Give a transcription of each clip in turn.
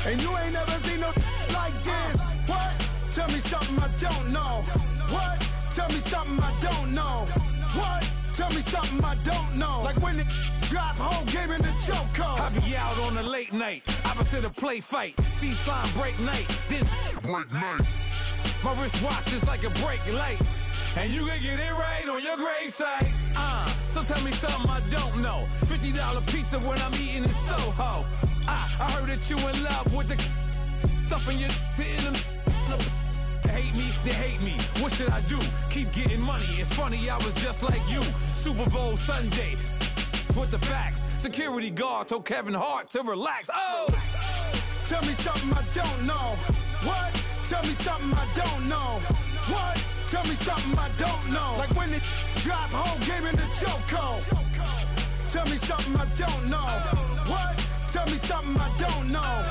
And you ain't never seen no like this. What? Tell me something I don't know. What? Tell me something I don't know. What? Tell me something I don't know. Like when it drop, whole game in the chokehold. I be out on a late night, opposite a play fight. See slime break night, this break night. My wristwatch is like a brake light, and you can get it right on your gravesite. So tell me something I don't know. $50 pizza when I'm eating in Soho. I heard that you in love with the stuff in your hate me, they hate me. What should I do? Keep getting money. It's funny, I was just like you. Super Bowl Sunday with the facts. Security guard told Kevin Hart to relax. Oh! Tell me something I don't know. What? Tell me something I don't know. What? Tell me something I don't know. Like when it drop, whole game in the chokehold. Tell me something I don't know. What? Tell me something I don't know.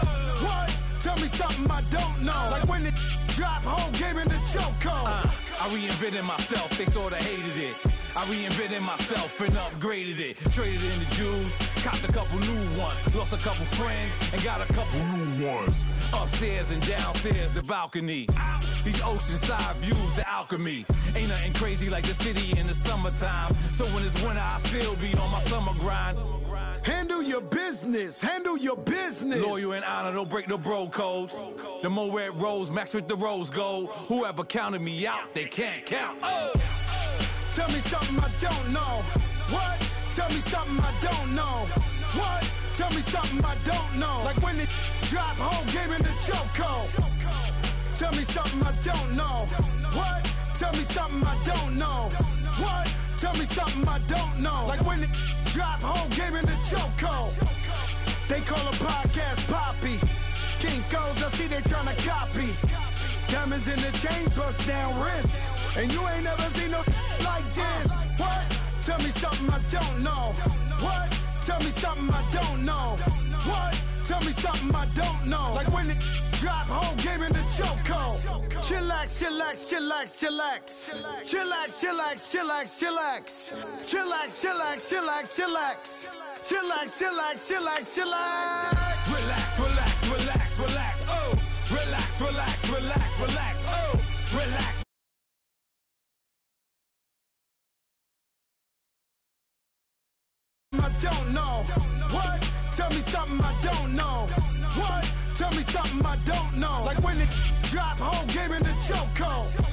What? Tell me something I don't know. Like when it drop, whole game in the chokehold. I reinvented myself, they sorta hated it. I reinvented myself and upgraded it. Traded in the Jews, copped a couple new ones. Lost a couple friends and got a couple new ones. Upstairs and downstairs, the balcony. These oceanside views, the alchemy. Ain't nothing crazy like the city in the summertime. So when it's winter, I still be on my summer grind. Handle your business, handle your business. Loyal and honor, don't break no bro codes. The more red rose, max with the rose gold. Whoever counted me out, they can't count. Oh! Tell me something I don't know. What? Tell me something I don't know. What? Tell me something I don't know. Like when it drop, whole game in the chokehold. Tell me something I don't know. What? Tell me something I don't know. What? Tell me something I don't know. Like when it drop, whole game in the chokehold. They call a podcast Poppy. Kinkos, I see they tryna copy. Diamonds in the chains, bust down wrists. And you ain't never seen no like this. What? Tell me something I don't know. What? Tell me something I don't know. What? Tell me something I don't know. Like when it drop, whole game in the chokehold. Chillax, chillax, chillax, chillax. Chillax, chillax, chillax, chillax. Chillax, chillax, chillax, chillax. Chillax, chillax, chillax, chillax. Relax, relax, relax, relax. Oh! Relax, relax, relax, relax. Oh! Relax. I don't know. What? Tell me something I don't know. What? Tell me something I don't know. Like when it drop, whole game in the chokehold.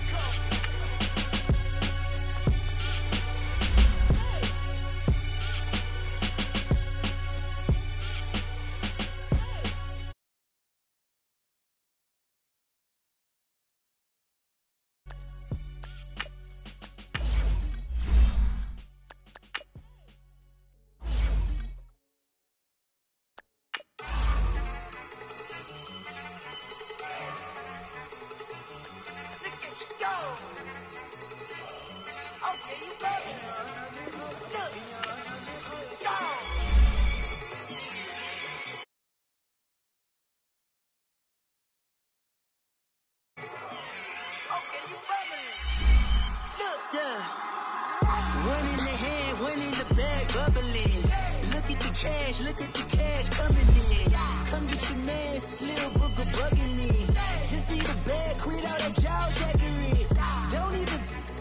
Look at the cash coming in. Come get your man, Slim Booker bugging me. Just need a bag, quit all that jaw jackery. Don't even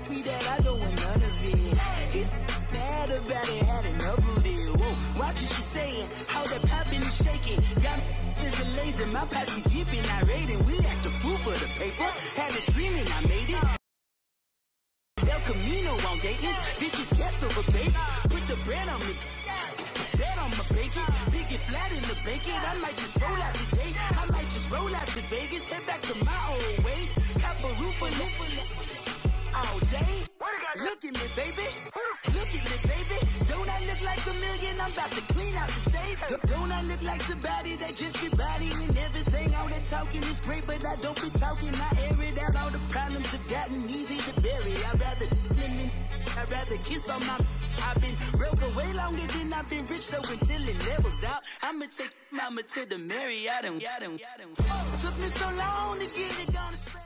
me that I don't want none of it. He's mad about it, had enough of it. Whoa, watch what you saying, how that poppin' and shaking. Got is a lazy, my posse deep and I raiding. We act a fool for the paper, had a dream and I made it. El Camino on Dayton's, bitches guess over baby. Put the bread on me. On my bacon, big and flat in the bacon. I might just roll out today. I might just roll out to Vegas, head back to my old ways. Cap a roof all day. Look at me, baby. Look at me, baby. Don't I look like a million? I'm about to clean out the safe. Don't I look like somebody that just be bodying everything? All that talking is great, but I don't be talking. I air it out. All the problems have gotten easy to bury. I'd rather kiss on my. I've been broke way longer than I've been rich, so until it levels out, I'ma take mama to the Marriott and took me so long to get it gone straight.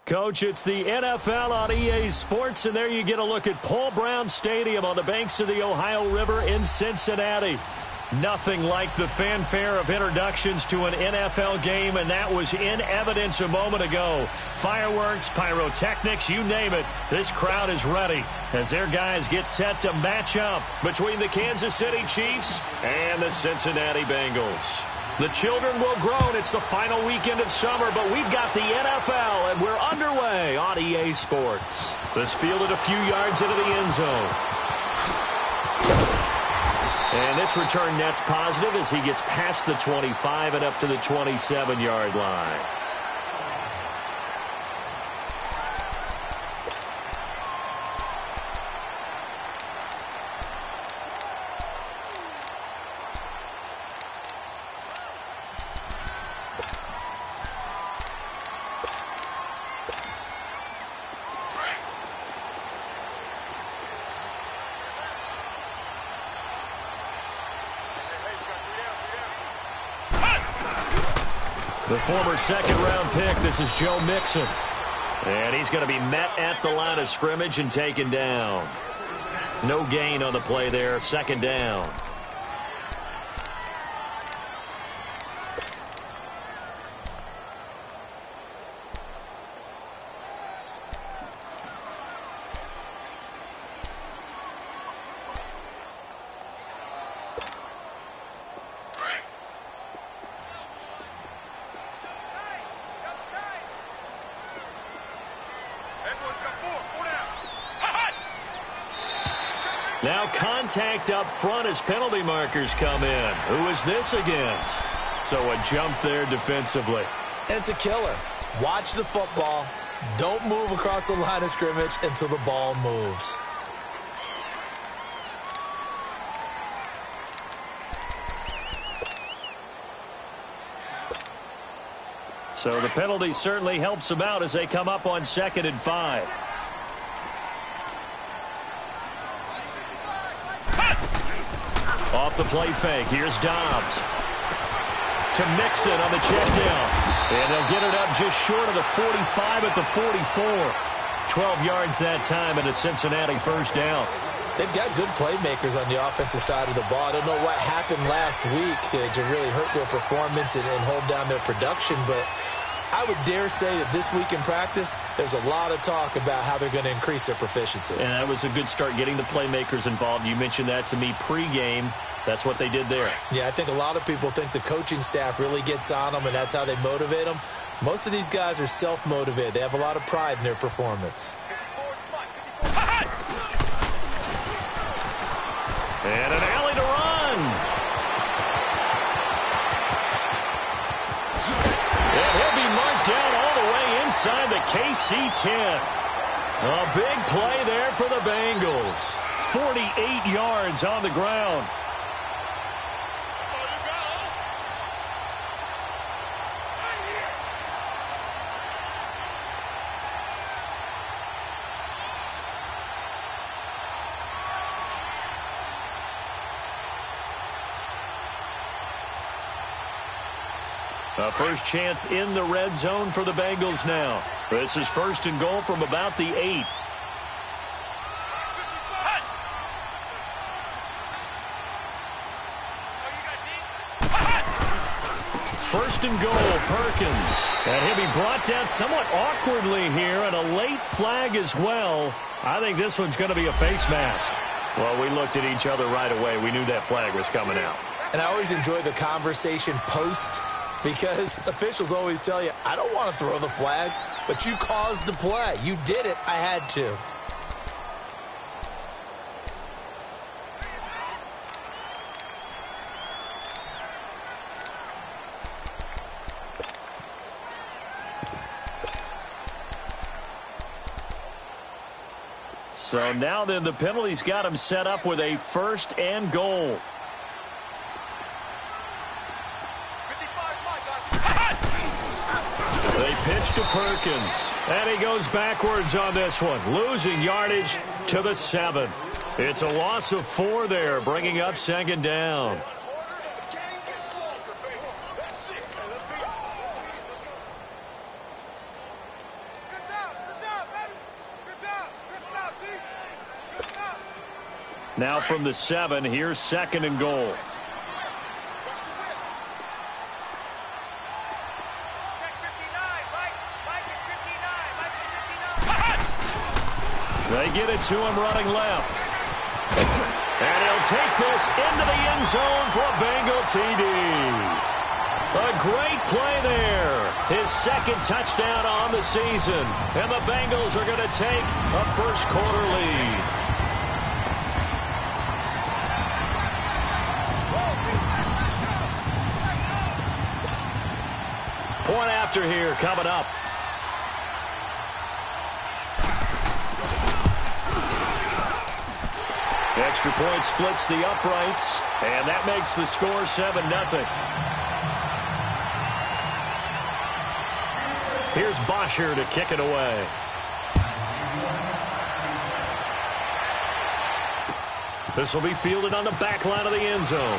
Coach, it's the NFL on EA Sports, and there you get a look at Paul Brown Stadium on the banks of the Ohio River in Cincinnati. Nothing like the fanfare of introductions to an NFL game, and that was in evidence a moment ago. Fireworks, pyrotechnics, you name it. This crowd is ready as their guys get set to match up between the Kansas City Chiefs and the Cincinnati Bengals. The children will groan. It's the final weekend of summer, but we've got the NFL, and we're underway on EA Sports. This fielded a few yards into the end zone. And this return net's positive as he gets past the 25 and up to the 27-yard line. The former second-round pick, this is Joe Mixon. And he's going to be met at the line of scrimmage and taken down. No gain on the play there, second down. Now contact up front as penalty markers come in. Who is this against? So a jump there defensively. And it's a killer. Watch the football. Don't move across the line of scrimmage until the ball moves. So the penalty certainly helps them out as they come up on 2nd and 5. Off the play fake. Here's Dobbs. To Mixon on the check down. And they'll get it up just short of the 45 at the 44. 12 yards that time and a Cincinnati first down. They've got good playmakers on the offensive side of the ball. I don't know what happened last week to really hurt their performance and hold down their production, but I would dare say that this week in practice, there's a lot of talk about how they're going to increase their proficiency. And that was a good start, getting the playmakers involved. You mentioned that to me pregame. That's what they did there. Yeah, I think a lot of people think the coaching staff really gets on them, and that's how they motivate them. Most of these guys are self-motivated. They have a lot of pride in their performance. And an alley to run. And he'll be marked down all the way inside the KC-10. A big play there for the Bengals. 48 yards on the ground. A first chance in the red zone for the Bengals now. This is 1st and goal from about the 8. First and goal, Perkins. And he'll be brought down somewhat awkwardly here, and a late flag as well. I think this one's going to be a face mask. Well, we looked at each other right away. We knew that flag was coming out. And I always enjoy the conversation post, because officials always tell you, I don't want to throw the flag, but you caused the play. You did it. I had to. So now then the penalty's got him set up with a 1st and goal. They pitch to Perkins, and he goes backwards on this one, losing yardage to the 7. It's a loss of 4 there, bringing up 2nd down. Now from the 7, here's 2nd and goal. They get it to him running left. And he'll take this into the end zone for a Bengal TD. A great play there. His second touchdown on the season. And the Bengals are going to take a first-quarter lead. Point after here coming up. Extra point splits the uprights, and that makes the score 7-0. Here's Bosher to kick it away. This will be fielded on the back line of the end zone.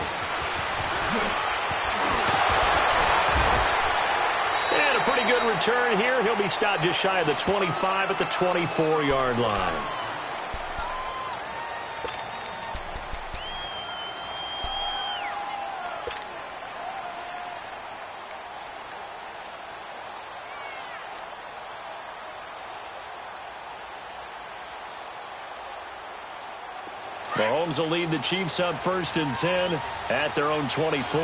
And a pretty good return here. He'll be stopped just shy of the 25 at the 24-yard line. Mahomes will lead the Chiefs up 1st and 10 at their own 24.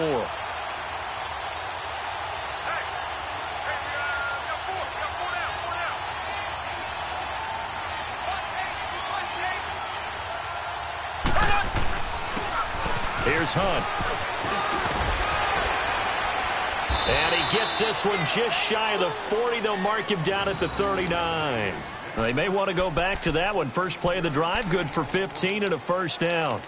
Here's Hunt. And he gets this one just shy of the 40. They'll mark him down at the 39. They may want to go back to that one. First play of the drive, good for 15 and a first down.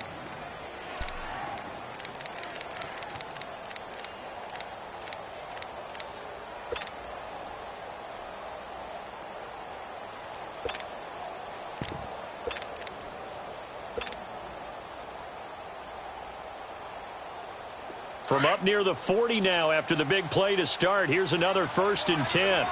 From up near the 40 now after the big play to start, here's another 1st and 10.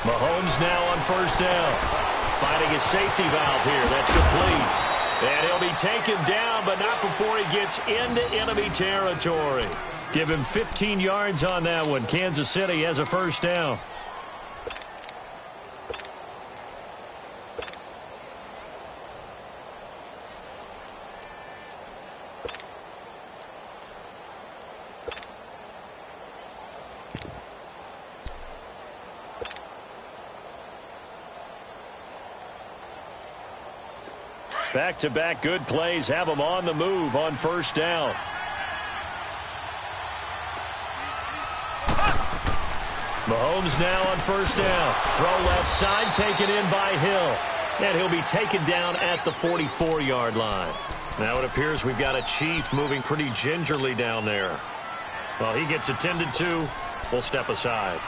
Mahomes now on 1st down. Finding his safety valve here. That's complete. And he'll be taken down, but not before he gets into enemy territory. Give him 15 yards on that one. Kansas City has a 1st down. Back-to-back good plays have them on the move on 1st down. Mahomes now on 1st down. Throw left side, taken in by Hill. And he'll be taken down at the 44-yard line. Now it appears we've got a Chief moving pretty gingerly down there. Well, he gets attended to. We'll step aside.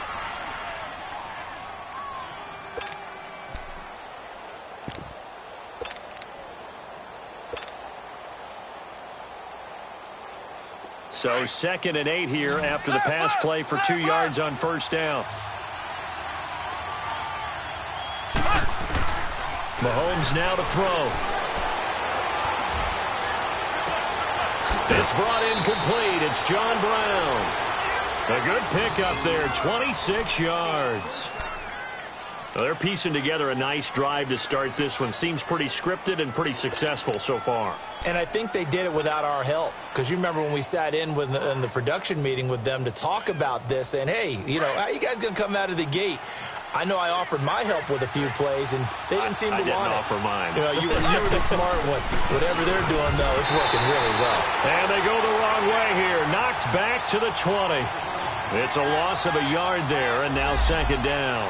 So 2nd and 8 here after the pass play for 2 yards on 1st down. Mahomes now to throw. It's brought in complete. It's John Brown. A good pickup there, 26 yards. Well, they're piecing together a nice drive to start this one. Seems pretty scripted and pretty successful so far. And I think they did it without our help. Because you remember when we sat in the production meeting with them to talk about this. And, hey, you know, how are you guys going to come out of the gate? I know I offered my help with a few plays, and they didn't seem to want it. I didn't offer mine. You know, you were the smart one. Whatever they're doing, though, it's working really well. And they go the wrong way here. Knocked back to the 20. It's a loss of a yard there, and now 2nd down.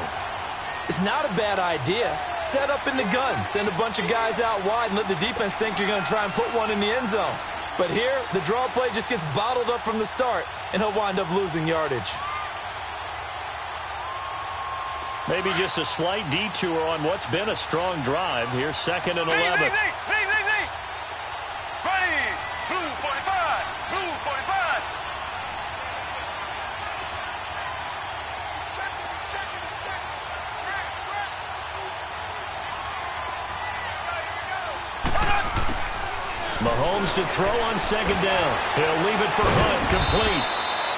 It's not a bad idea. Set up in the gun. Send a bunch of guys out wide and let the defense think you're going to try and put one in the end zone. But here, the draw play just gets bottled up from the start, and he'll wind up losing yardage. Maybe just a slight detour on what's been a strong drive. Here's 2nd and 11. Ready, blue 45, blue 45. Mahomes to throw on 2nd down. He'll leave it for Hunt, complete.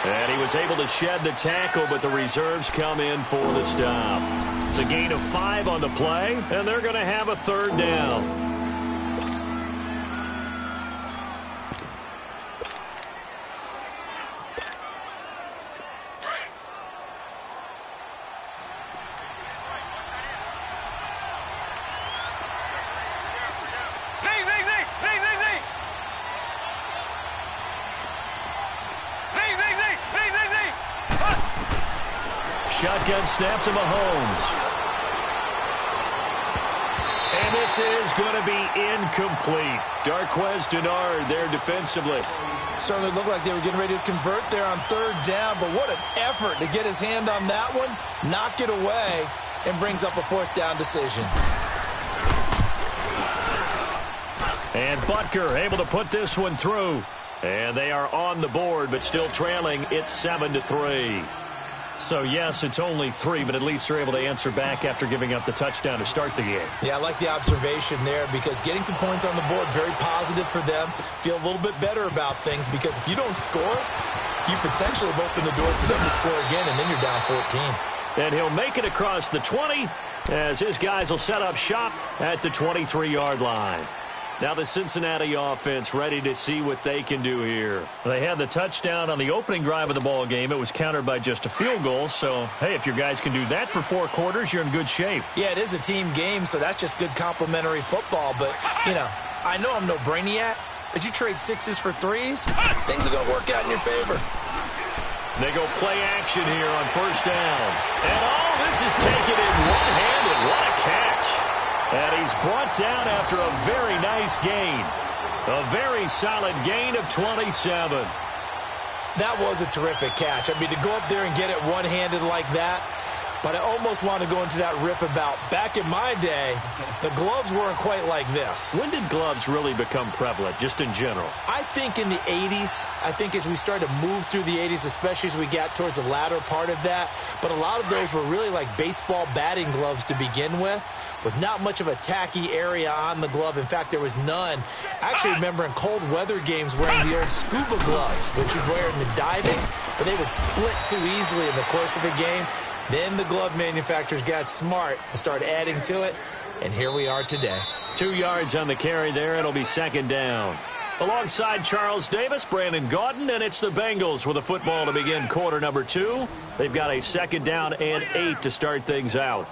And he was able to shed the tackle, but the reserves come in for the stop. It's a gain of 5 on the play, and they're going to have a third down. Shotgun snap to Mahomes. And this is going to be incomplete. Darquez Denard there defensively. Certainly looked like they were getting ready to convert there on third down, but what an effort to get his hand on that one, knock it away, and brings up a fourth down decision. And Butker able to put this one through. And they are on the board, but still trailing. It's 7-3. So, yes, it's only 3, but at least they're able to answer back after giving up the touchdown to start the game. Yeah, I like the observation there because getting some points on the board, very positive for them. Feel a little bit better about things because if you don't score, you potentially have opened the door for them to score again, and then you're down 14. And he'll make it across the 20 as his guys will set up shop at the 23-yard line. Now the Cincinnati offense ready to see what they can do here. They had the touchdown on the opening drive of the ball game. It was countered by just a field goal. So, hey, if your guys can do that for 4 quarters, you're in good shape. Yeah, it is a team game, so that's just good complementary football. But, you know, I know I'm no brainiac, but you trade 6s for 3s, things are going to work out in your favor. They go play action here on first down. And, this is taken in one-handed. What a catch. And he's brought down after a very nice gain. A very solid gain of 27. That was a terrific catch. I mean, to go up there and get it one-handed like that, but I almost want to go into that riff about back in my day, the gloves weren't quite like this. When did gloves really become prevalent, just in general? I think in the 80s. I think as we started to move through the 80s, especially as we got towards the latter part of that. But a lot of those were really like baseball batting gloves to begin with not much of a tacky area on the glove. In fact, there was none. I actually remember in cold weather games wearing the old scuba gloves, which you'd wear in the diving, but they would split too easily in the course of a game. Then the glove manufacturers got smart and started adding to it, and here we are today. 2 yards on the carry there. It'll be second down. Alongside Charles Davis, Brandon Gaudin, and it's the Bengals with a football to begin quarter number 2. They've got a second down and 8 to start things out.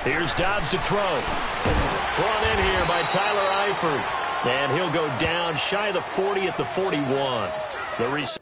Here's Dobbs to throw. Brought in here by Tyler Eifert. And he'll go down shy of the 40 at the 41. The receiver.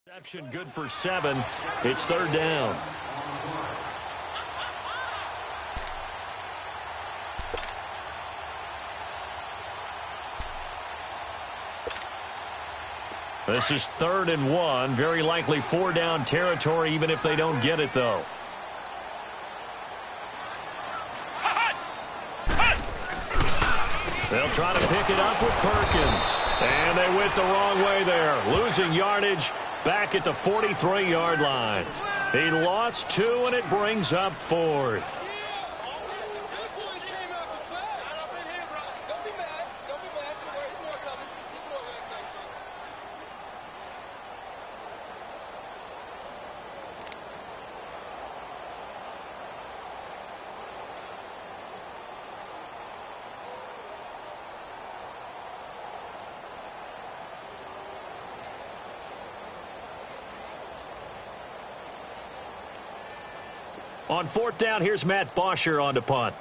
Reception good for 7. It's third down. This is 3rd and 1. Very likely 4 down territory, even if they don't get it, though. They'll try to pick it up with Perkins. And they went the wrong way there. Losing yardage back at the 43-yard line. He lost 2, and it brings up 4th. On fourth down, here's Matt Bosher on to punt.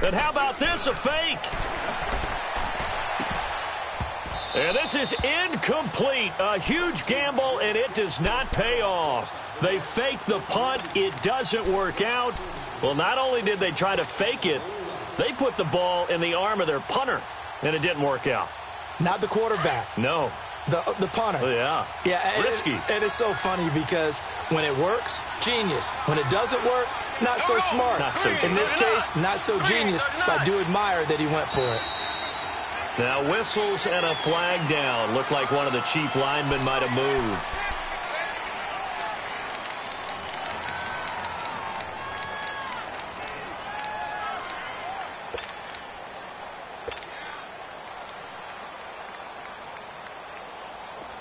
And how about this, a fake? And this is incomplete. A huge gamble, and it does not pay off. They fake the punt. It doesn't work out. Well, not only did they try to fake it, they put the ball in the arm of their punter, and it didn't work out. Not the quarterback. No. The punter. Oh, yeah. Yeah. Risky. And it's so funny because when it works, genius. When it doesn't work, not so smart. Not so In this case, not so genius, but I do admire that he went for it. Now whistles and a flag down. Looked like one of the chief linemen might have moved.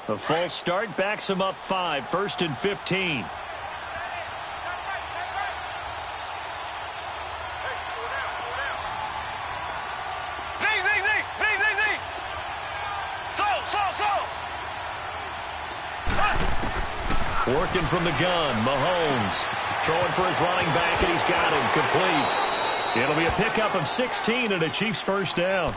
A false start backs him up 5, 1st and 15. Working from the gun, Mahomes throwing for his running back, and he's got him complete. It'll be a pickup of 16 and a Chiefs first down.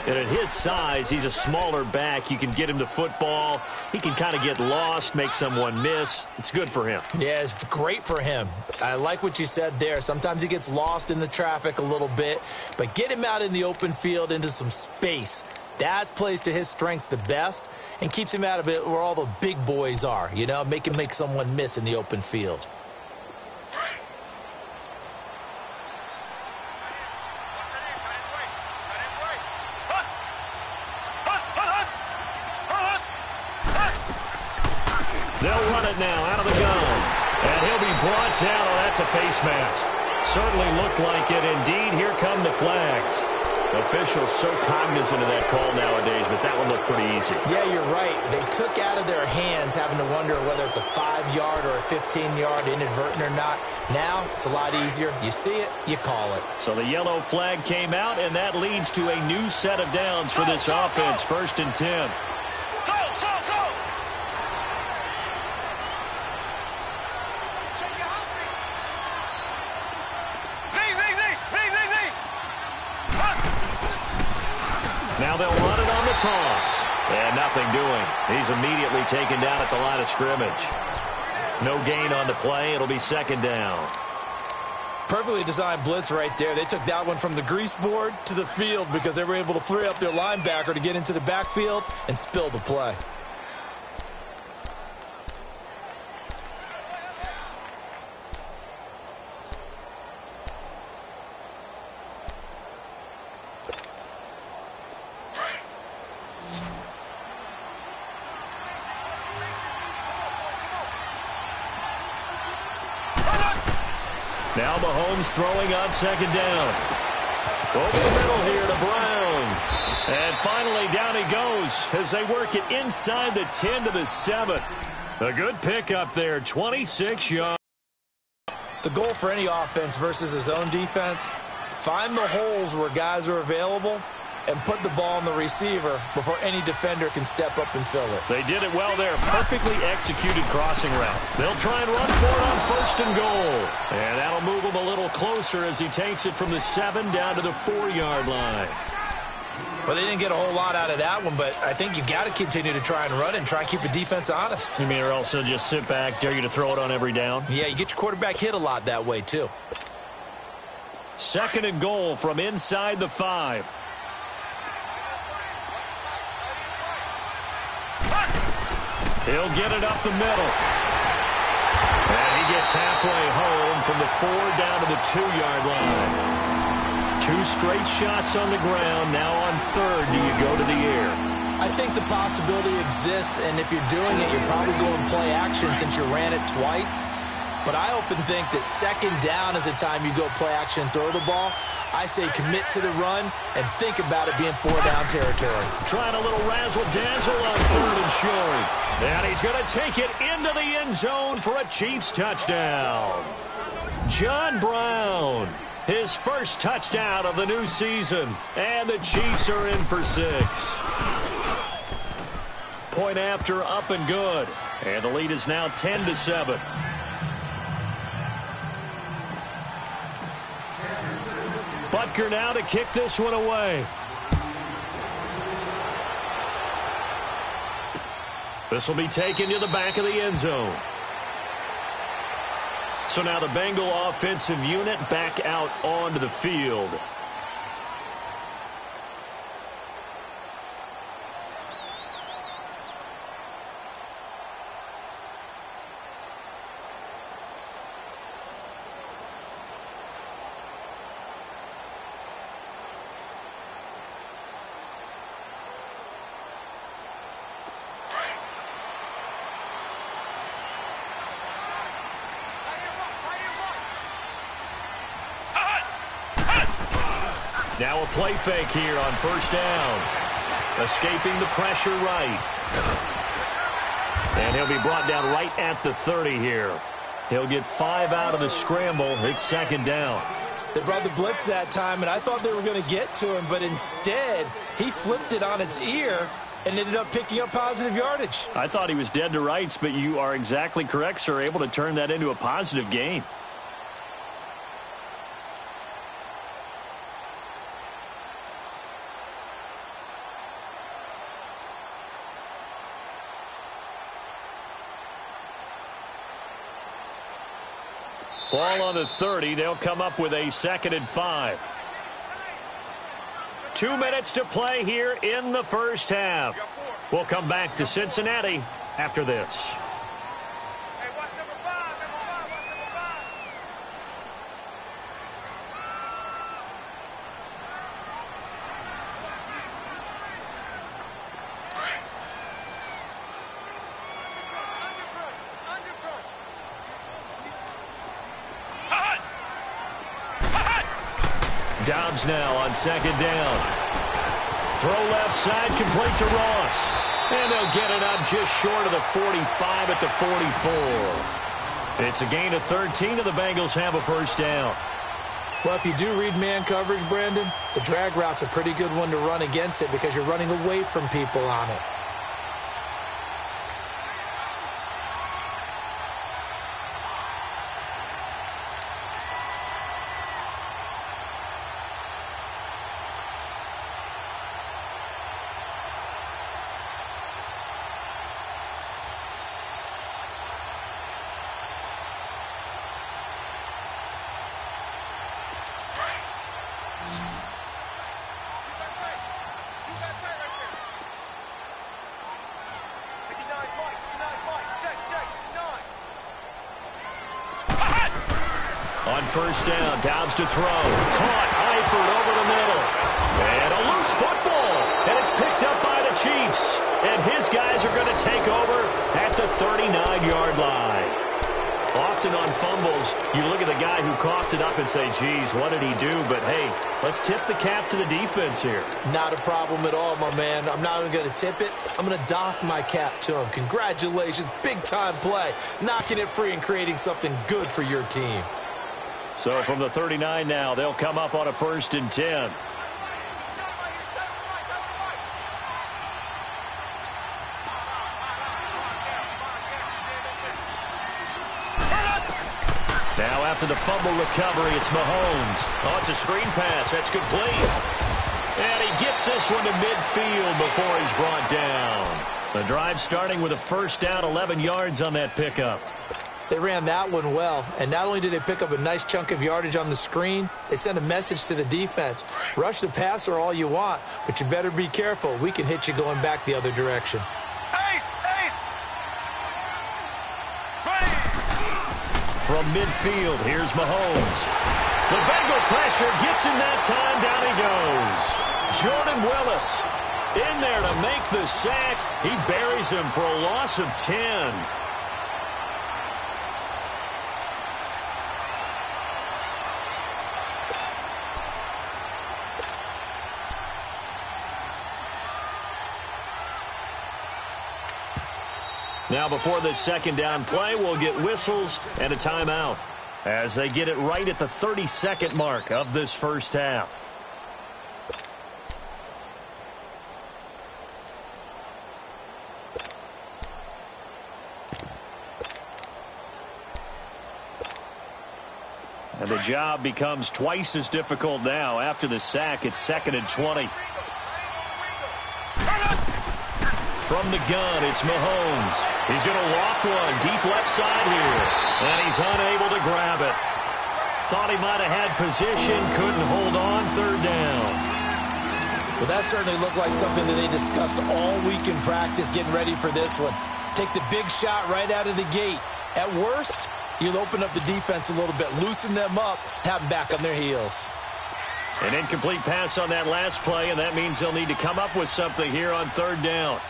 And at his size, he's a smaller back. You can get him the football. He can kind of get lost, make someone miss. It's good for him. Yeah, it's great for him. I like what you said there. Sometimes he gets lost in the traffic a little bit, but get him out in the open field into some space. That plays to his strengths the best and keeps him out of it where all the big boys are, you know, make him make someone miss in the open field. They'll run it now out of the gun. And he'll be brought down. Oh, that's a face mask. Certainly looked like it. Indeed, here come the flags. Officials so cognizant of that call nowadays, but that one looked pretty easy. Yeah, you're right. They took out of their hands having to wonder whether it's a 5-yard or a 15-yard inadvertent or not. Now, it's a lot easier. You see it, you call it. So the yellow flag came out, and that leads to a new set of downs for this offense. 1st and 10. Now they'll run it on the toss. And nothing doing. He's immediately taken down at the line of scrimmage. No gain on the play. It'll be 2nd down. Perfectly designed blitz right there. They took that one from the grease board to the field because they were able to free up their linebacker to get into the backfield and spill the play. Now Mahomes throwing on 2nd down. Over the middle here to Brown. And finally down he goes as they work it inside the 10 to the 7. A good pickup there, 26 yards. The goal for any offense versus his own defense, find the holes where guys are available and put the ball on the receiver before any defender can step up and fill it. They did it well there. Perfectly executed crossing route. They'll try and run for it on 1st and goal. And that'll move him a little closer as he takes it from the 7 down to the 4-yard line. Well, they didn't get a whole lot out of that one, but I think you've got to continue to try and run it and try and keep the defense honest. You mean or also just sit back, dare you to throw it on every down? Yeah, you get your quarterback hit a lot that way, too. 2nd and goal from inside the 5. He'll get it up the middle. And he gets halfway home from the 4 down to the 2-yard line. 2 straight shots on the ground. Now on 3rd, do you go to the air? I think the possibility exists, and if you're doing it, you're probably going play action since you ran it twice. But I often think that 2nd down is the time you go play action and throw the ball. I say commit to the run and think about it being 4-down territory. Trying a little razzle-dazzle on 3rd and short. And he's going to take it into the end zone for a Chiefs touchdown. John Brown. his first touchdown of the new season. And the Chiefs are in for 6. Point after, up and good. And the lead is now 10-7. Butker now to kick this one away. This will be taken to the back of the end zone. So now the Bengal offensive unit back out onto the field. Now a play fake here on first down. Escaping the pressure right. And he'll be brought down right at the 30 here. He'll get 5 out of the scramble. It's second down. They brought the blitz that time, and I thought they were going to get to him, but instead he flipped it on its ear and ended up picking up positive yardage. I thought he was dead to rights, but you are exactly correct, sir. Able to turn that into a positive gain. Ball on the 30. They'll come up with a 2nd and 5. 2 minutes to play here in the first half. We'll come back to Cincinnati after this. Dobbs now on 2nd down. Throw left side, complete to Ross. And they'll get it up just short of the 45 at the 44. It's a gain of 13, and the Bengals have a first down. Well, if you do read man coverage, Brandon, the drag route's a pretty good one to run against it because you're running away from people on it. On first down, Dobbs to throw. Caught, Eifert over the middle. And a loose football. And it's picked up by the Chiefs. And his guys are going to take over at the 39-yard line. Often on fumbles, you look at the guy who coughed it up and say, geez, what did he do? But, hey, let's tip the cap to the defense here. Not a problem at all, my man. I'm not even going to tip it. I'm going to doff my cap to him. Congratulations. Big-time play. Knocking it free and creating something good for your team. So from the 39 now, they'll come up on a 1st and 10. Now after the fumble recovery, it's Mahomes. Oh, it's a screen pass. That's complete. And he gets this one to midfield before he's brought down. The drive starting with a first down, 11 yards on that pickup. They ran that one well, and not only did they pick up a nice chunk of yardage on the screen, they sent a message to the defense. Rush the passer all you want, but you better be careful. We can hit you going back the other direction. From midfield, here's Mahomes. The Bengal pressure gets him that time. Down he goes. Jordan Willis in there to make the sack. He buries him for a loss of 10. Now before the 2nd down play, we'll get whistles and a timeout. as they get it right at the 32nd mark of this first half. And the job becomes twice as difficult now. After the sack, it's 2nd and 20. From the gun, it's Mahomes. He's going to loft one deep left side here. And he's unable to grab it. Thought he might have had position, couldn't hold on, 3rd down. Well, that certainly looked like something that they discussed all week in practice, getting ready for this one. Take the big shot right out of the gate. At worst, you'll open up the defense a little bit, loosen them up, have them back on their heels. An incomplete pass on that last play, and that means they'll need to come up with something here on 3rd down.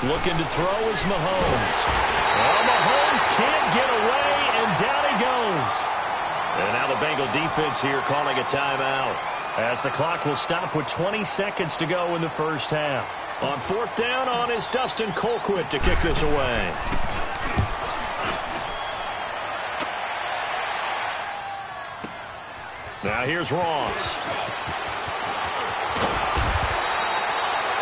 Looking to throw is Mahomes. Well, Mahomes can't get away, and down he goes. And now the Bengal defense here calling a timeout, as the clock will stop with 20 seconds to go in the first half. On 4th down on is Dustin Colquitt to kick this away. Now here's Ross.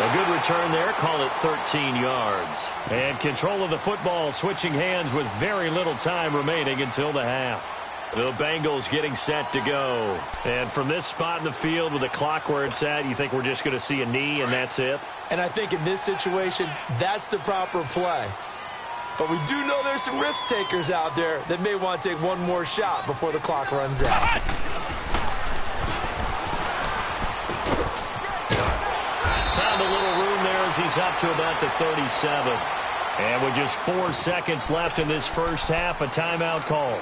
A good return there, call it 13 yards. And control of the football switching hands with very little time remaining until the half. The Bengals getting set to go. And from this spot in the field with the clock where it's at, you think we're just going to see a knee and that's it? And I think in this situation, that's the proper play. But we do know there's some risk takers out there that may want to take one more shot before the clock runs out. Found a little room there as he's up to about the 37. And with just 4 seconds left in this first half, a timeout called.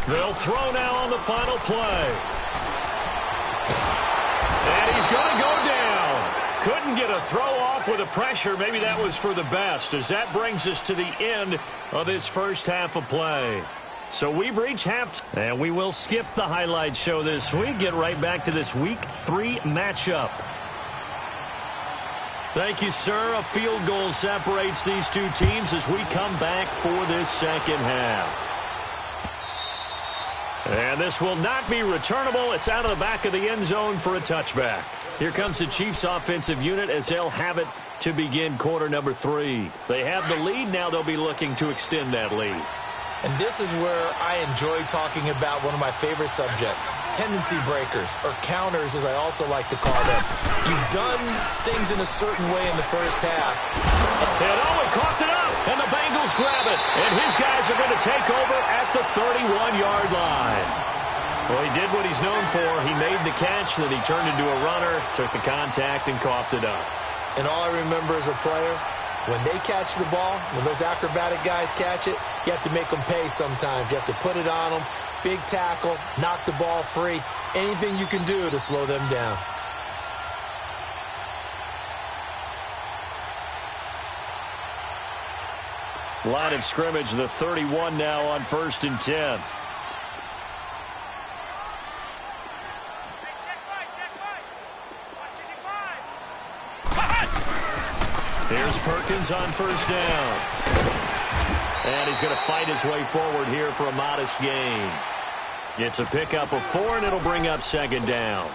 They'll throw now on the final play. And he's going to go down. Couldn't get a throw off with the pressure. Maybe that was for the best, as that brings us to the end of this first half of play. So we've reached half, and we will skip the highlight show this week. Get right back to this Week 3 matchup. Thank you, sir. A field goal separates these two teams as we come back for this second half. And this will not be returnable. It's out of the back of the end zone for a touchback. Here comes the Chiefs offensive unit as they'll have it to begin quarter number 3. They have the lead. Now they'll be looking to extend that lead. And this is where I enjoy talking about one of my favorite subjects, tendency breakers, or counters as I also like to call them. You've done things in a certain way in the first half. And he coughed it up, and the Bengals grab it. And his guys are going to take over at the 31-yard line. Well, he did what he's known for. He made the catch, then he turned into a runner, took the contact, and coughed it up. And all I remember as a player, when they catch the ball, when those acrobatic guys catch it, you have to make them pay sometimes. You have to put it on them, big tackle, knock the ball free, anything you can do to slow them down. Line of scrimmage, the 31 now on 1st and 10. Here's Perkins on 1st down. And he's going to fight his way forward here for a modest gain. It's a pickup of 4, and it'll bring up 2nd down.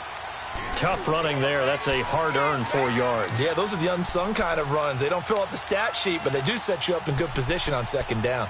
Tough running there. That's a hard-earned 4 yards. Yeah, those are the unsung kind of runs. They don't fill up the stat sheet, but they do set you up in good position on 2nd down.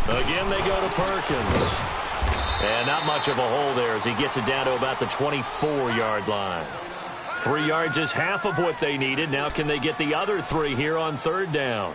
Again, they go to Perkins. And not much of a hole there as he gets it down to about the 24-yard line. 3 yards is half of what they needed. Now can they get the other 3 here on third down?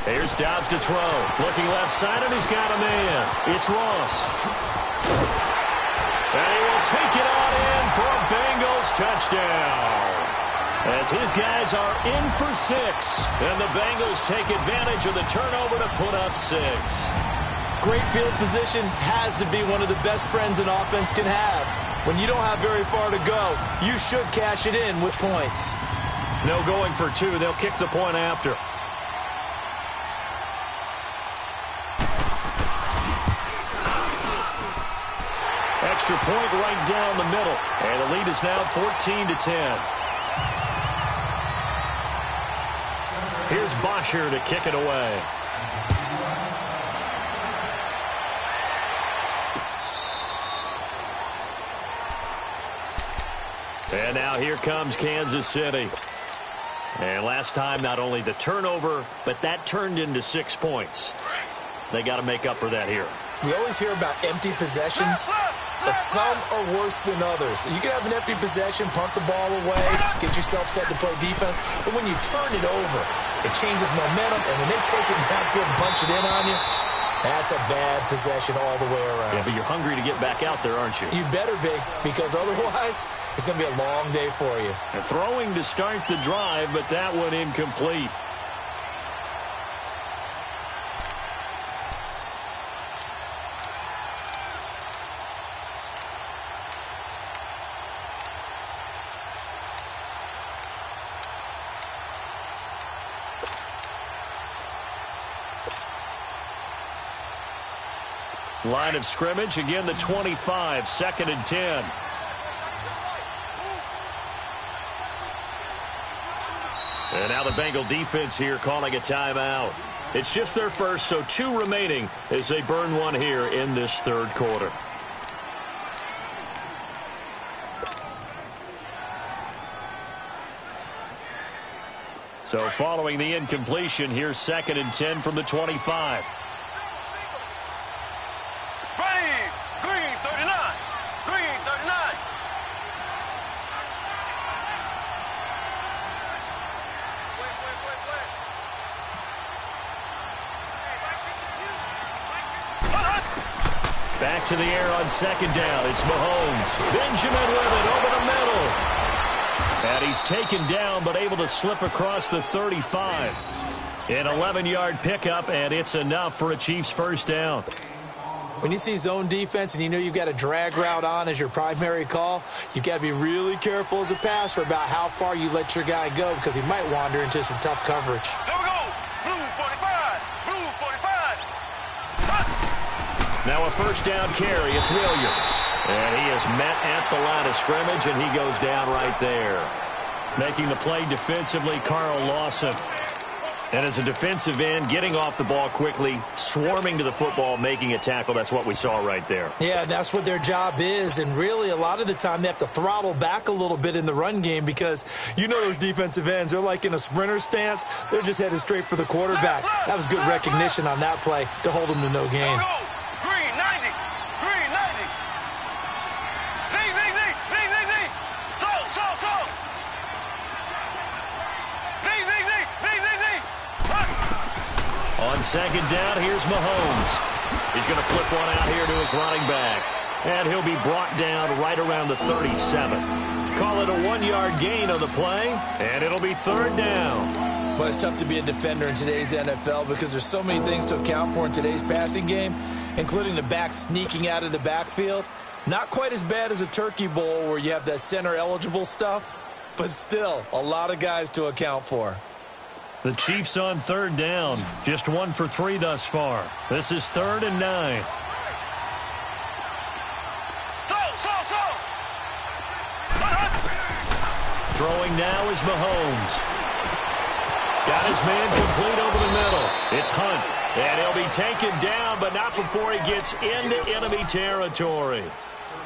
Here's Dobbs to throw. Looking left side, and he's got a man. It's Ross. And he will take it on in for a Bengals touchdown. As his guys are in for 6. And the Bengals take advantage of the turnover to put up 6. Great field position has to be one of the best friends an offense can have. When you don't have very far to go, you should cash it in with points. No going for 2. They'll kick the point after. Extra point right down the middle. And the lead is now 14-10. Here's Bosher to kick it away. And now here comes Kansas City. And last time, not only the turnover, but that turned into 6 points. They got to make up for that here. We always hear about empty possessions, but some are worse than others. You can have an empty possession, punt the ball away, get yourself set to play defense, but when you turn it over, it changes momentum, and when they take it downfield and punch it in on you, that's a bad possession all the way around. Yeah, but you're hungry to get back out there, aren't you? You better be, because otherwise, it's going to be a long day for you. And throwing to start the drive, but that one incomplete. Line of scrimmage, again the 25, 2nd and 10. And now the Bengal defense here calling a timeout. It's just their first, so 2 remaining as they burn one here in this third quarter. So following the incompletion, here's 2nd and 10 from the 25. Back to the air on 2nd down. It's Mahomes. Benjamin with it over the middle. And he's taken down but able to slip across the 35. An 11-yard pickup, and it's enough for a Chiefs first down. When you see zone defense and you know you've got a drag route on as your primary call, you've got to be really careful as a passer about how far you let your guy go because he might wander into some tough coverage. There we go. Blue 45. Blue 45. Now a first down carry. It's Williams. And he is met at the line of scrimmage, and he goes down right there. Making the play defensively, Carl Lawson. And as a defensive end, getting off the ball quickly, swarming to the football, making a tackle. That's what we saw right there. Yeah, that's what their job is. And really, a lot of the time, they have to throttle back a little bit in the run game because you know those defensive ends. They're like in a sprinter stance. They're just headed straight for the quarterback. That was good recognition on that play to hold them to no gain. Green 90. Green 90. On 2nd down, here's Mahomes. He's going to flip one out here to his running back. And he'll be brought down right around the 37. Call it a 1-yard gain on the play, and it'll be 3rd down. Well, it's tough to be a defender in today's NFL because there's so many things to account for in today's passing game, including the back sneaking out of the backfield. Not quite as bad as a turkey bowl where you have that center-eligible stuff, but still a lot of guys to account for. The Chiefs on 3rd down. Just 1 for 3 thus far. This is 3rd and 9. Throwing now is Mahomes. Got his man complete over the middle. It's Hunt. And he'll be taken down, but not before he gets into enemy territory.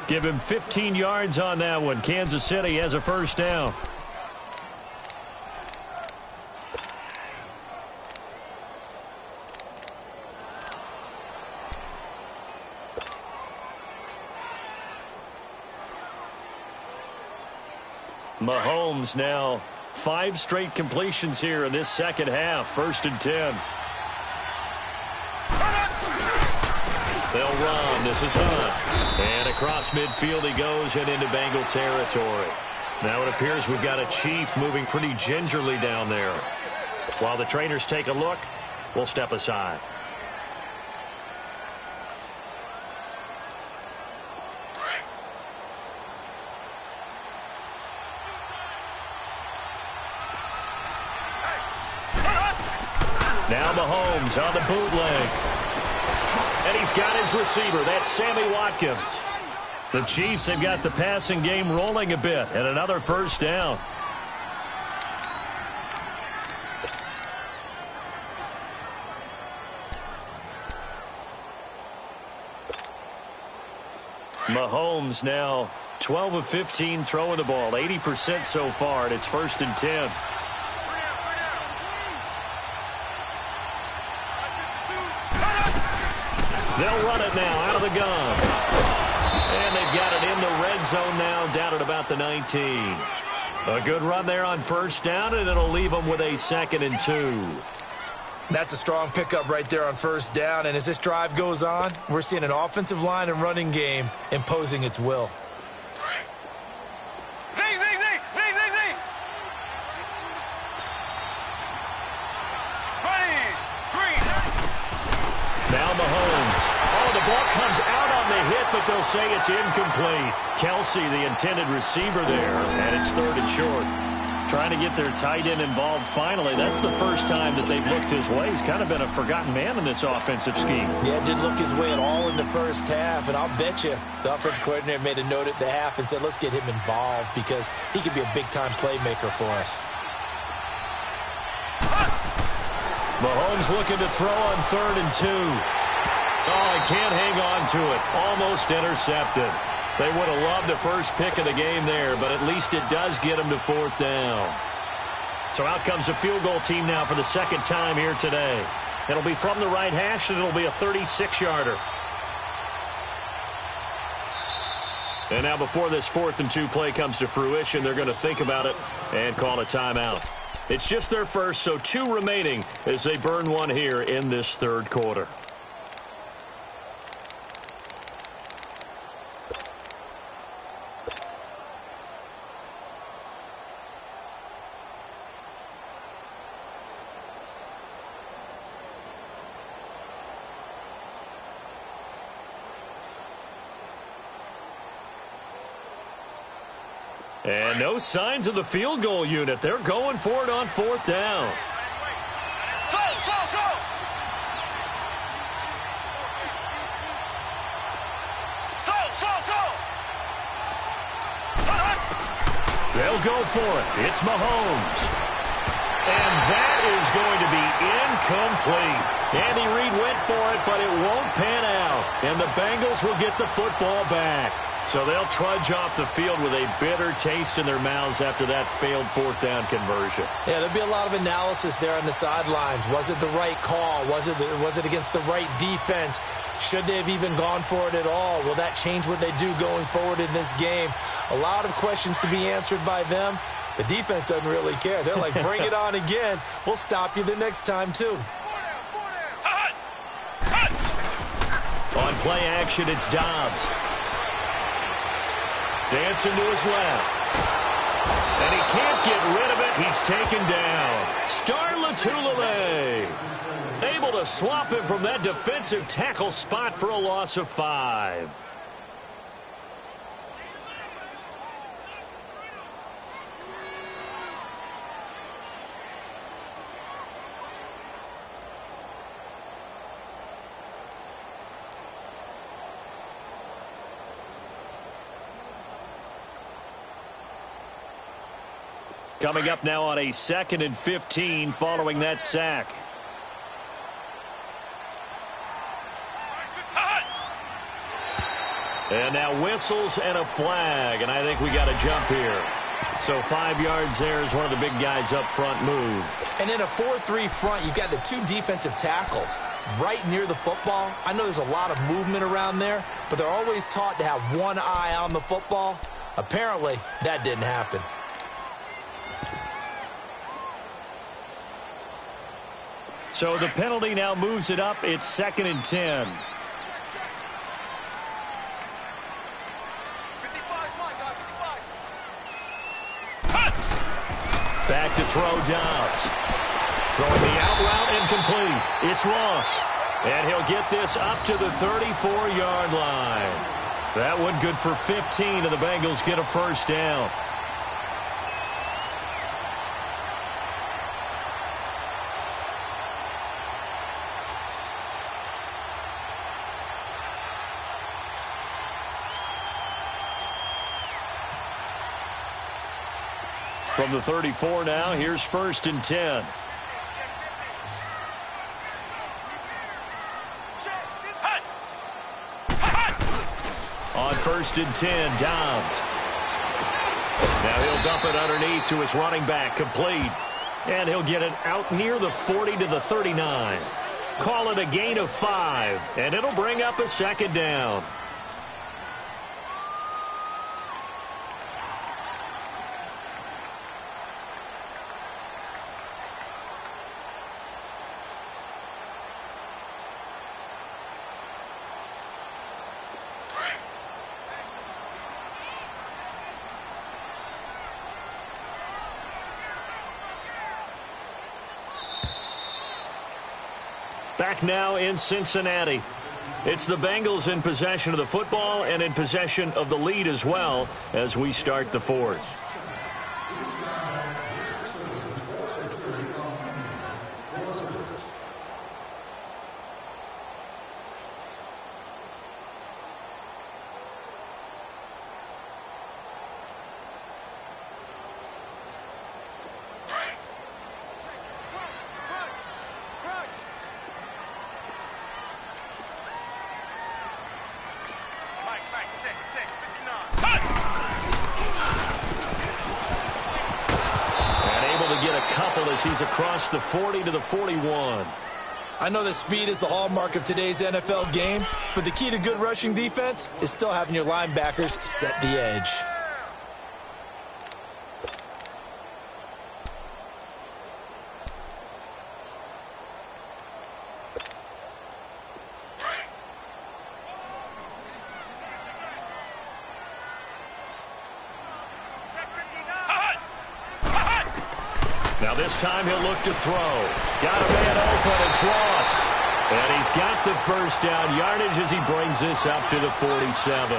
Give him 15 yards on that one. Kansas City has a first down. Mahomes now 5 straight completions here in this second half. 1st and 10. They'll run. This is Hunt. And across midfield he goes and into Bengal territory. Now it appears we've got a Chief moving pretty gingerly down there. While the trainers take a look, we'll step aside. Now Mahomes on the bootleg. And he's got his receiver. That's Sammy Watkins. The Chiefs have got the passing game rolling a bit. And another first down. Mahomes now 12 of 15 throwing the ball. 80% so far. And it's 1st and 10. They'll run it now out of the gun. And they've got it in the red zone now, down at about the 19. A good run there on first down, and it'll leave them with a 2nd and 2. That's a strong pickup right there on first down. And as this drive goes on, we're seeing an offensive line and running game imposing its will. Now Mahomes. Oh, the ball comes out on the hit, but they'll say it's incomplete. Kelsey, the intended receiver there, and it's 3rd and short. Trying to get their tight end involved finally. That's the first time that they've looked his way. He's kind of been a forgotten man in this offensive scheme. Yeah, didn't look his way at all in the first half, and I'll bet you the offense coordinator made a note at the half and said, let's get him involved because he could be a big-time playmaker for us. Mahomes looking to throw on 3rd and 2. Oh, he can't hang on to it. Almost intercepted. They would have loved the first pick of the game there, but at least it does get them to 4th down. So out comes the field goal team now for the 2nd time here today. It'll be from the right hash, and it'll be a 36-yarder. And now before this 4th and 2 play comes to fruition, they're going to think about it and call a timeout. It's just their first, so 2 remaining as they burn one here in this 3rd quarter. And no signs of the field goal unit. They're going for it on 4th down. They'll go for it. It's Mahomes. And that is going to be incomplete. Andy Reid went for it, but it won't pan out. And the Bengals will get the football back. So they'll trudge off the field with a bitter taste in their mouths after that failed 4th down conversion. Yeah, there'll be a lot of analysis there on the sidelines. Was it the right call? Was it against the right defense? Should they have even gone for it at all? Will that change what they do going forward in this game? A lot of questions to be answered by them. The defense doesn't really care. They're like, bring it on again. We'll stop you the next time, too. On play action, it's Dobbs. Dancing to his left. And he can't get rid of it. He's taken down. Star Lotulelei able to swap him from that defensive tackle spot for a loss of 5. Coming up now on a 2nd and 15 following that sack. And now whistles and a flag, and I think we got a jump here. So 5 yards there as one of the big guys up front moved. And in a 4-3 front, you've got the 2 defensive tackles right near the football. I know there's a lot of movement around there, but they're always taught to have one eye on the football. Apparently, that didn't happen. So the penalty now moves it up. It's 2nd and 10. Back to throw Dobbs. Throwing the out route incomplete. It's Ross. And he'll get this up to the 34-yard line. That one good for 15, and the Bengals get a first down. From the 34 now, here's 1st and 10. On 1st and 10, Dobbs. Now he'll dump it underneath to his running back, complete. And he'll get it out near the 40 to the 39. Call it a gain of 5, and it'll bring up a 2nd down. Back now in Cincinnati. It's the Bengals in possession of the football and in possession of the lead as well as we start the 4th. He's across the 40 to the 41. I know that speed is the hallmark of today's NFL game, but the key to good rushing defense is still having your linebackers set the edge. Now this time he'll look to throw. Got a man open. It's Ross. And he's got the first down yardage as he brings this up to the 47.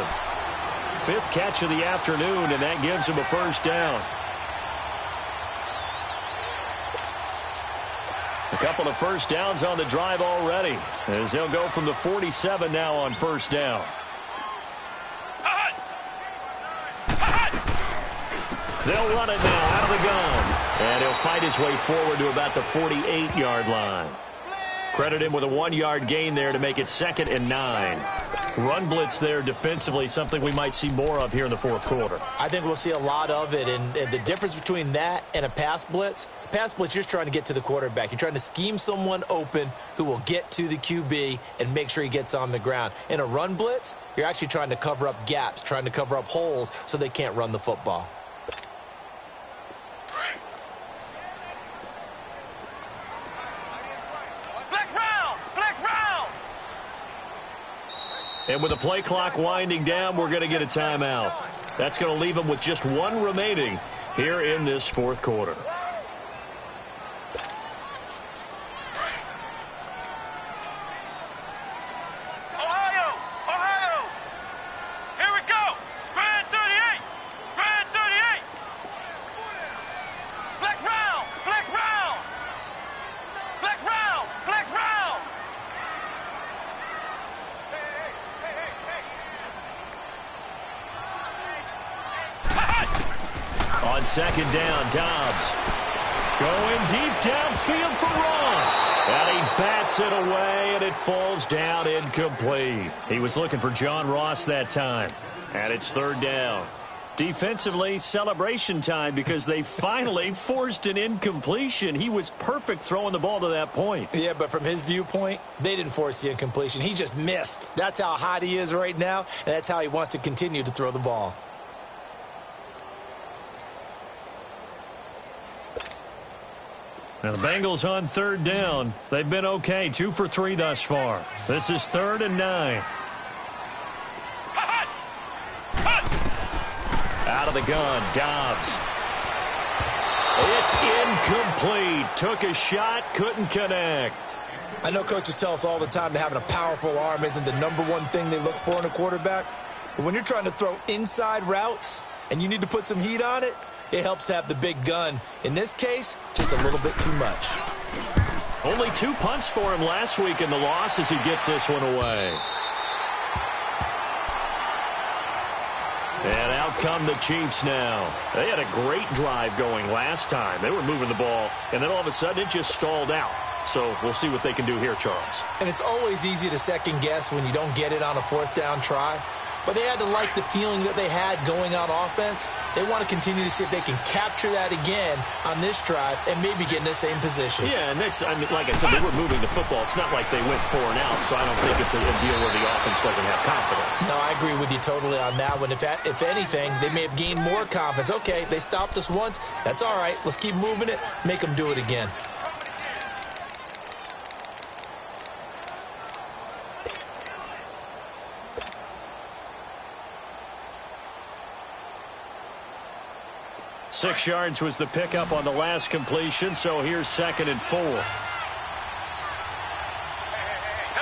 5th catch of the afternoon, and that gives him a first down. A couple of first downs on the drive already, as they'll go from the 47 now on first down. They'll run it now out of the gun. And he'll fight his way forward to about the 48-yard line. Credit him with a 1-yard gain there to make it 2nd and 9. Run blitz there defensively, something we might see more of here in the 4th quarter. I think we'll see a lot of it, and the difference between that and a pass blitz, you're just trying to get to the quarterback. You're trying to scheme someone open who will get to the QB and make sure he gets on the ground. In a run blitz, you're actually trying to cover up gaps, trying to cover up holes so they can't run the football. And with the play clock winding down, we're going to get a timeout. That's going to leave them with just 1 remaining here in this 4th quarter. On second down, Dobbs going deep downfield for Ross. And he bats it away, and it falls down incomplete. He was looking for John Ross that time. And it's third down. Defensively, celebration time because they finally forced an incompletion. He was perfect throwing the ball to that point. Yeah, but from his viewpoint, they didn't force the incompletion. He just missed. That's how hot he is right now, and that's how he wants to continue to throw the ball. Now the Bengals on third down. They've been okay, 2 for 3 thus far. This is 3rd and 9. Out of the gun, Dobbs. It's incomplete. Took a shot, couldn't connect. I know coaches tell us all the time that having a powerful arm isn't the #1 thing they look for in a quarterback. But when you're trying to throw inside routes and you need to put some heat on it, it helps to have the big gun. In this case, just a little bit too much. Only 2 punts for him last week in the loss as he gets this one away. And out come the Chiefs now. They had a great drive going last time. They were moving the ball, and then all of a sudden it just stalled out. So we'll see what they can do here, Charles. And it's always easy to second guess when you don't get it on a 4th down try. But they had to like the feeling that they had going on offense. They want to continue to see if they can capture that again on this drive and maybe get in the same position. Yeah, and that's, I mean, like I said, they were moving the football. It's not like they went 4 and out, so I don't think it's a deal where the offense doesn't have confidence. No, I agree with you totally on that one. If anything, they may have gained more confidence. Okay, they stopped us once. That's all right. Let's keep moving it. Make them do it again. Six yards was the pickup on the last completion, so here's 2nd and 4. Here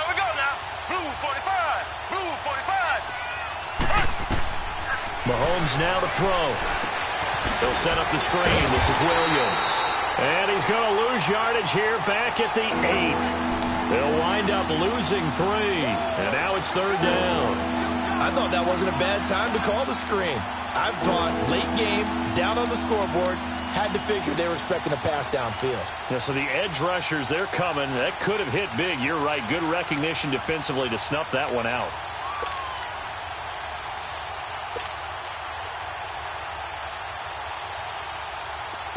we go now. Blue 45. Blue 45. Mahomes now to throw. He'll set up the screen. This is Williams. And he's going to lose yardage here back at the 8. They'll wind up losing 3. And now it's 3rd down. I thought that wasn't a bad time to call the screen. I thought late game, down on the scoreboard, had to figure they were expecting a pass downfield. Yeah, so the edge rushers, they're coming. That could have hit big. You're right. Good recognition defensively to snuff that one out.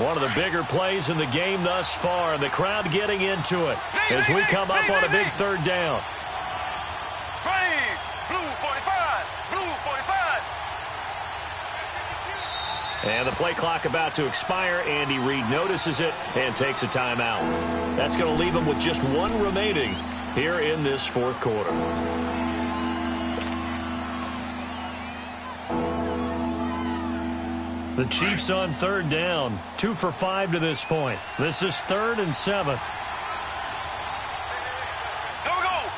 One of the bigger plays in the game thus far. The crowd getting into it as we come up on a big 3rd down. And the play clock about to expire. Andy Reid notices it and takes a timeout. That's going to leave him with just 1 remaining here in this 4th quarter. The Chiefs on 3rd down. 2 for 5 to this point. This is 3rd and 7. Here we go.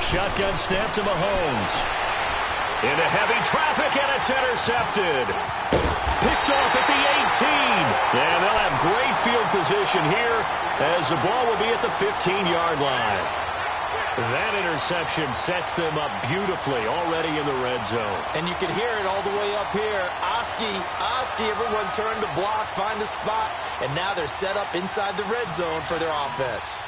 Shotgun snap to Mahomes. Into heavy traffic, and it's intercepted. Picked off at the 18. And they'll have great field position here as the ball will be at the 15-yard line. That interception sets them up beautifully already in the red zone. And you can hear it all the way up here. Oski, everyone turned to block, find a spot, and now they're set up inside the red zone for their offense.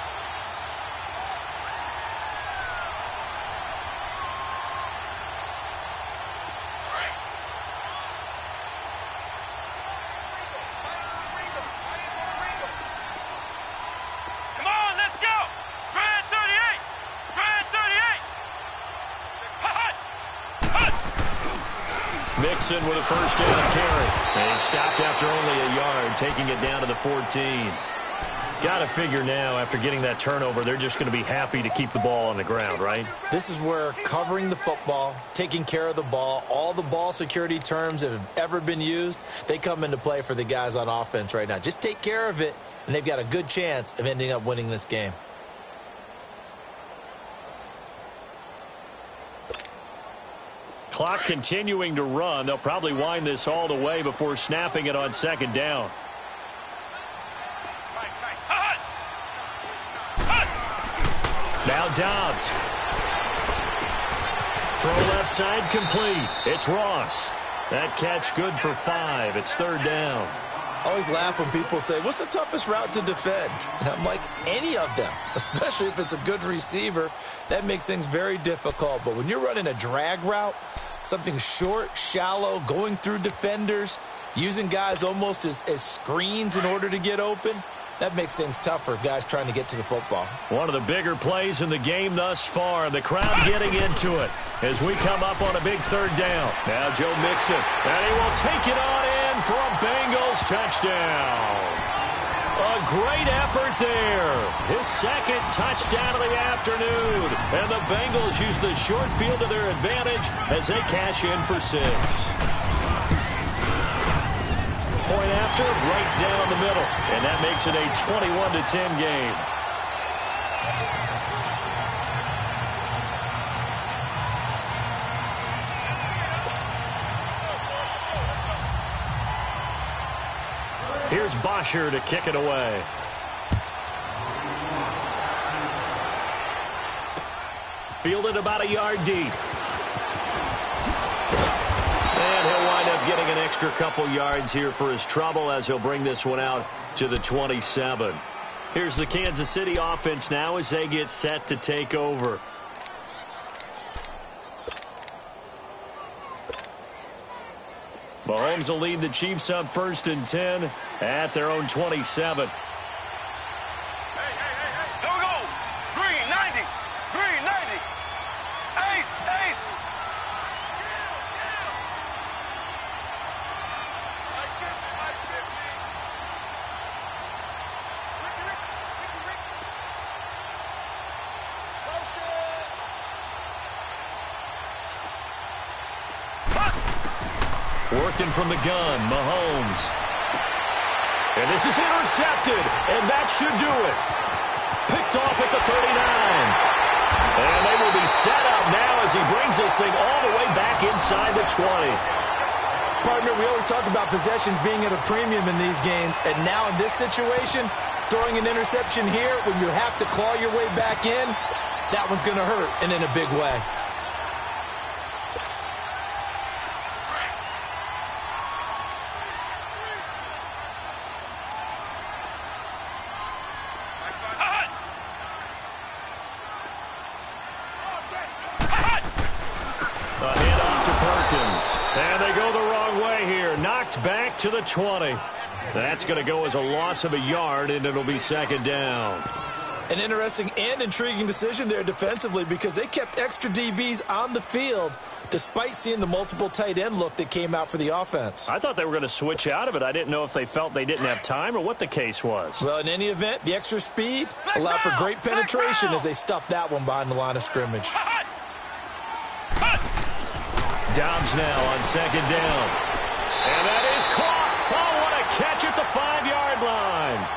Mixon with a first down carry. And he stopped after only a yard, taking it down to the 14. Got to figure now, after getting that turnover, they're just going to be happy to keep the ball on the ground, right? This is where covering the football, taking care of the ball, all the ball security terms that have ever been used, they come into play for the guys on offense right now. Just take care of it, and they've got a good chance of ending up winning this game. Clock continuing to run. They'll probably wind this all the way before snapping it on 2nd down. Now Dobbs. Throw left side complete. It's Ross. That catch good for 5. It's 3rd down. I always laugh when people say, what's the toughest route to defend? And I'm like, any of them, especially if it's a good receiver. That makes things very difficult. But when you're running a drag route, something short, shallow, going through defenders, using guys almost as screens in order to get open, that makes things tough for guys trying to get to the football. One of the bigger plays in the game thus far. The crowd getting into it as we come up on a big 3rd down. Now Joe Mixon, and he will take it on in for a Bengals touchdown. A great effort there. His 2nd touchdown of the afternoon. And the Bengals use the short field to their advantage as they cash in for 6. Point after, right down the middle. And that makes it a 21-10 game. Here's Bosher to kick it away. Fielded about a yard deep. And he'll wind up getting an extra couple yards here for his trouble as he'll bring this one out to the 27. Here's the Kansas City offense now as they get set to take over. Mahomes will lead the Chiefs up 1st and 10 at their own 27. Working from the gun, Mahomes. And this is intercepted, and that should do it. Picked off at the 39. And they will be set up now as he brings this thing all the way back inside the 20. Partner, we always talk about possessions being at a premium in these games, and now in this situation, throwing an interception here when you have to claw your way back in, that one's going to hurt, and in a big way. Back to the 20. That's going to go as a loss of a yard, and it'll be 2nd down. An interesting and intriguing decision there defensively because they kept extra DBs on the field despite seeing the multiple tight end look that came out for the offense. I thought they were going to switch out of it. I didn't know if they felt they didn't have time or what the case was. Well, in any event, the extra speed allowed for great penetration as they stuffed that one behind the line of scrimmage. Dobbs now on 2nd down. And that is caught. Oh, what a catch at the 5-yard line.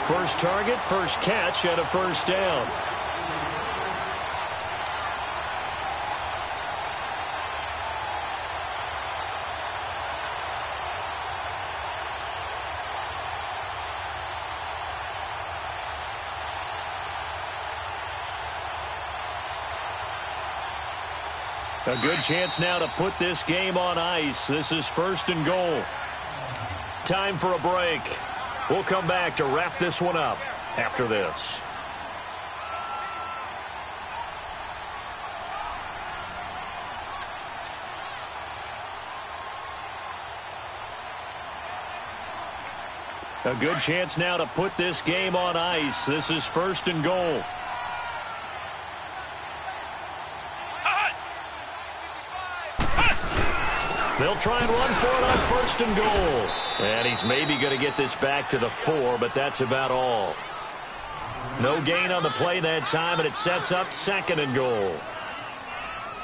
First target, first catch, and a 1st down. A good chance now to put this game on ice. This is 1st and goal. Time for a break. We'll come back to wrap this one up after this. A good chance now to put this game on ice. This is 1st and goal. They'll try and run for it on 1st and goal. And he's maybe going to get this back to the 4, but that's about all. No gain on the play that time, and it sets up 2nd and goal.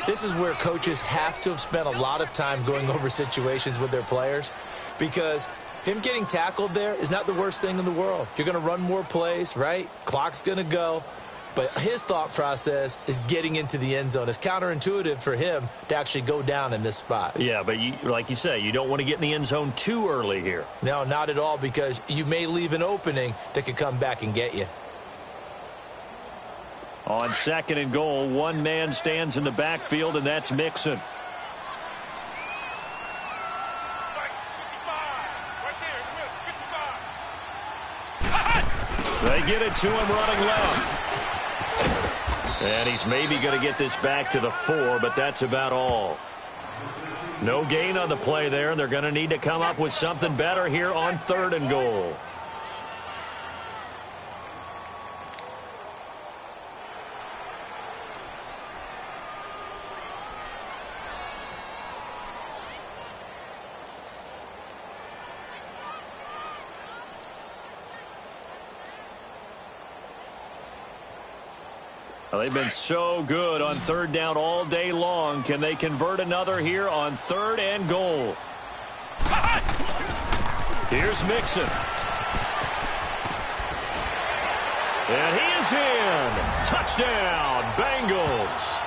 This is where coaches have to have spent a lot of time going over situations with their players because him getting tackled there is not the worst thing in the world. You're going to run more plays, right? Clock's going to go. But his thought process is getting into the end zone. It's counterintuitive for him to actually go down in this spot. Yeah, but like you say, you don't want to get in the end zone too early here. No, not at all, because you may leave an opening that could come back and get you. On 2nd and goal, one man stands in the backfield, and that's Mixon. They get it to him running left. And he's maybe going to get this back to the 4, but that's about all. No gain on the play there, and they're going to need to come up with something better here on 3rd and goal. Well, they've been so good on 3rd down all day long. Can they convert another here on 3rd and goal? Here's Mixon. And he is in. Touchdown, Bengals.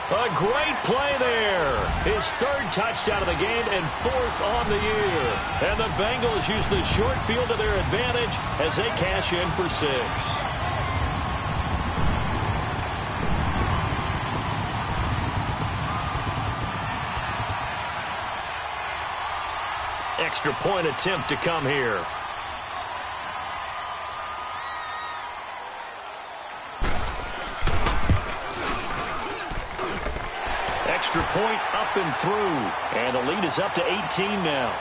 A great play there. His 3rd touchdown of the game and 4th on the year. And the Bengals use the short field to their advantage as they cash in for 6. Extra point attempt to come here. Extra point up and through. And the lead is up to 18 now.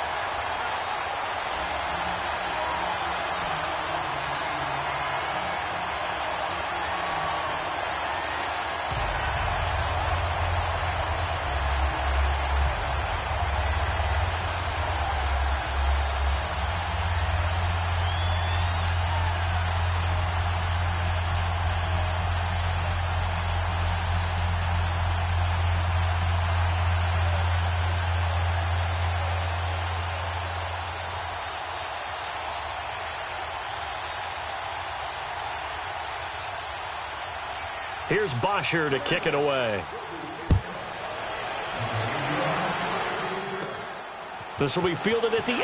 Here's Bosher to kick it away. This will be fielded at the 8.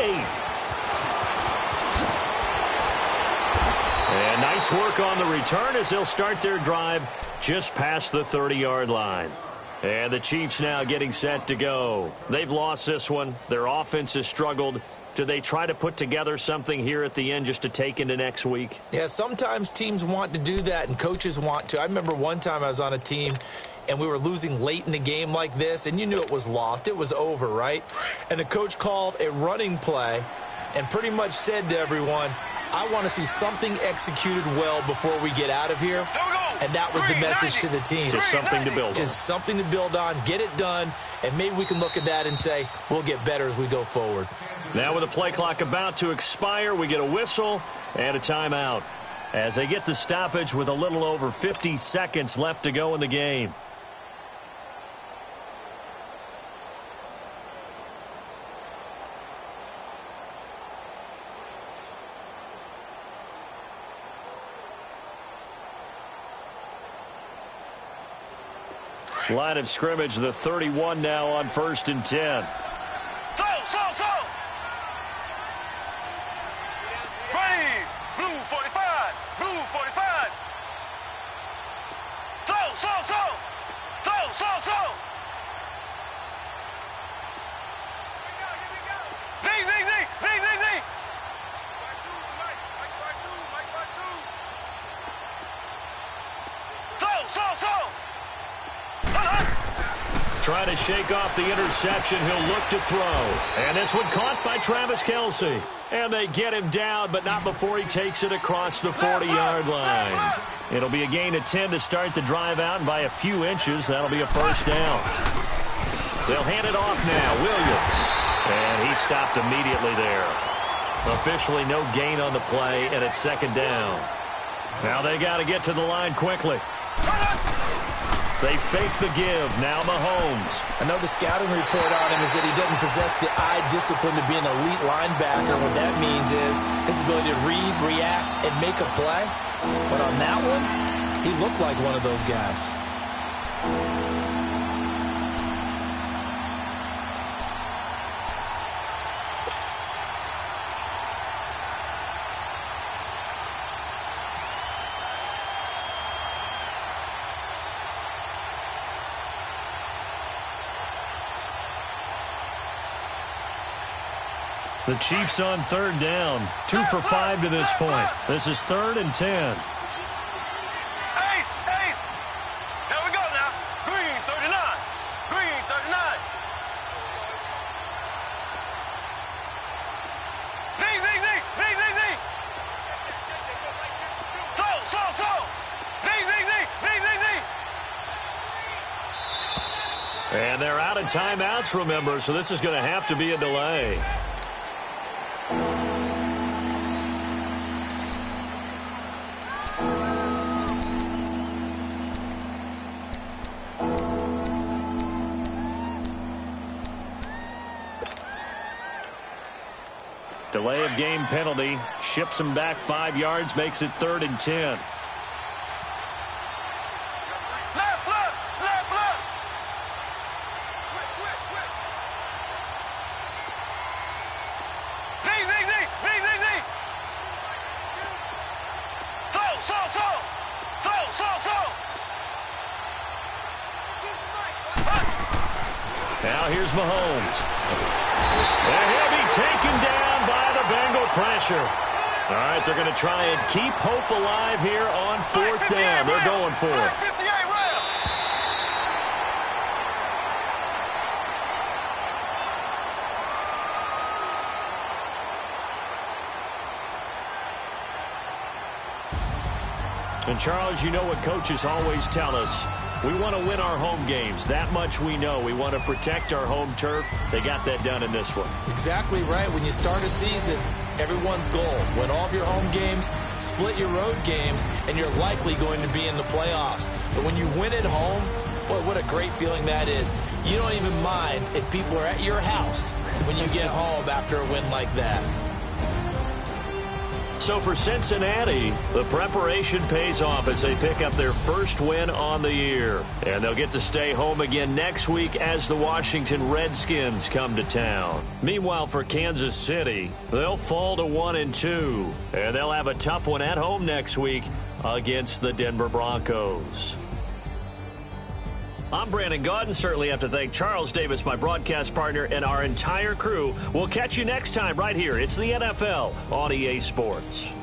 And nice work on the return as they'll start their drive just past the 30-yard line. And the Chiefs now getting set to go. They've lost this one. Their offense has struggled. Do they try to put together something here at the end just to take into next week? Yeah, sometimes teams want to do that and coaches want to. I remember one time I was on a team and we were losing late in the game like this, and you knew it was lost. It was over, right? And the coach called a running play and pretty much said to everyone, I want to see something executed well before we get out of here. And that was the message to the team. Just something to build on. Just something to build on, get it done, and maybe we can look at that and say, we'll get better as we go forward. Now with the play clock about to expire, we get a whistle and a timeout as they get the stoppage with a little over 50 seconds left to go in the game. Line of scrimmage, the 31 now on 1st and 10. Trying to shake off the interception. He'll look to throw. And this one caught by Travis Kelce. And they get him down, but not before he takes it across the 40-yard line. It'll be a gain of 10 to start the drive out, and by a few inches, that'll be a first down. They'll hand it off now. Williams. And he stopped immediately there. Officially no gain on the play, and it's 2nd down. Now they got to get to the line quickly. They fake the give. Now Mahomes. I know the scouting report on him is that he doesn't possess the eye discipline to be an elite linebacker. What that means is his ability to read, react, and make a play. But on that one, he looked like one of those guys. The Chiefs on 3rd down. 2 for 5 to this point. This is 3rd and 10. And they're out of timeouts, remember, so this is going to have to be a delay. Delay of game penalty. Ships him back 5 yards, makes it 3rd and 10. Now here's Mahomes. And he'll be taken down by the Bengal pressure. All right, they're going to try and keep hope alive here on 4th down. They're going for it. And, Charles, you know what coaches always tell us. We want to win our home games. That much we know. We want to protect our home turf. They got that done in this one. Exactly right. When you start a season, everyone's goal. Win all of your home games, split your road games, and you're likely going to be in the playoffs. But when you win at home, boy, what a great feeling that is. You don't even mind if people are at your house when you get home after a win like that. So for Cincinnati, the preparation pays off as they pick up their first win on the year. And they'll get to stay home again next week as the Washington Redskins come to town. Meanwhile, for Kansas City, they'll fall to 1-2. And they'll have a tough one at home next week against the Denver Broncos. I'm Brandon Gaudin. Certainly have to thank Charles Davis, my broadcast partner, and our entire crew. We'll catch you next time right here. It's the NFL on EA Sports.